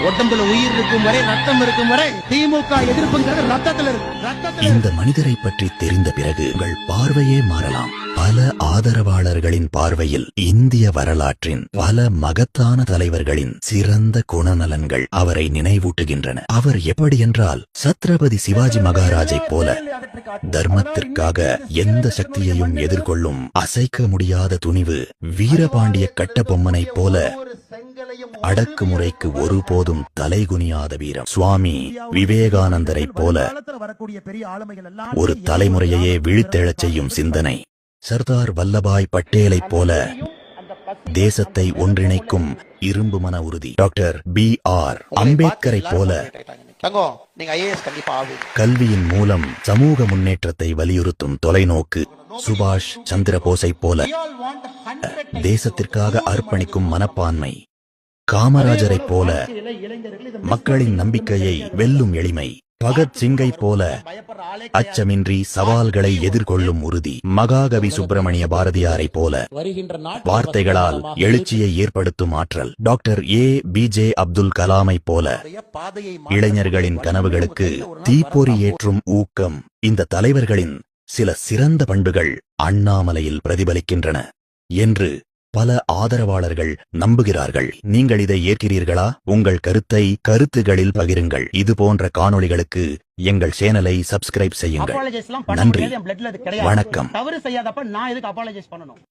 உடம்புல உயிர் இருக்கும் வரை, ரத்தம் இருக்கும் வரை திமுக எதிர்ப்புங்கிறது ரத்தத்துல இருக்கு. இந்த மனிதரை பற்றி தெரிந்த பிறகு உங்கள் பார்வையே மாறலாம். பல ஆதரவாளர்களின் பார்வையில் இந்திய வரலாற்றின் பல மகத்தான தலைவர்களின் சிறந்த குணநலன்கள் அவரை நினைவூட்டுகின்றன. அவர் எப்படி என்றால், சத்ரபதி சிவாஜி மகாராஜை போல தர்மத்திற்காக எந்த சக்தியையும் எதிர்கொள்ளும் அசைக்க முடியாத துணிவு, வீரபாண்டிய கட்டபொம்மனை போல அடக்குமுறைக்கு ஒருபோதும் தலைகுனியாத வீரம், சுவாமி விவேகானந்தரை போல ஒரு தலைமுறையையே விழித்தெழச் செய்யும் சிந்தனை, சர்தார் வல்லபாய் பட்டேலை போல தேசத்தை ஒன்றிணைக்கும் இரும்பு மன உறுதி, டாக்டர் B.R. அம்பேத்கரை போல கல்வியின் மூலம் சமூக முன்னேற்றத்தை வலியுறுத்தும் தொலைநோக்கு, சுபாஷ் சந்திர போஸை போல தேசத்திற்காக அர்ப்பணிக்கும் மனப்பான்மை, காமராஜரை போல மக்களின் நம்பிக்கையை வெல்லும் எளிமை, பகத் சிங்கை போல அச்சமின்றி சவால்களை எதிர்கொள்ளும் உறுதி, மகாகவி சுப்பிரமணிய பாரதியாரை போல வார்த்தைகளால் எழுச்சியை ஏற்படுத்தும் ஆற்றல், டாக்டர் APJ அப்துல் கலாமை போல இளைஞர்களின் கனவுகளுக்கு தீப்பொறி ஏற்றும் ஊக்கம். இந்த தலைவர்களின் சில சிறந்த பண்புகள் அண்ணாமலையில் பிரதிபலிக்கின்றன என்று பல ஆதரவாளர்கள் நம்புகிறார்கள். நீங்கள் இதை ஏற்கிறீர்களா? உங்கள் கருத்தை கருத்துகளில் பகிருங்கள். இது போன்ற காணொளிகளுக்கு எங்கள் சேனலை சப்ஸ்கிரைப் செய்யுங்கள். நன்றி, வணக்கம். தவறு செய்யாதப்ப நான் எதுக்கு அப்பாலஜைஸ் பண்ணணும்?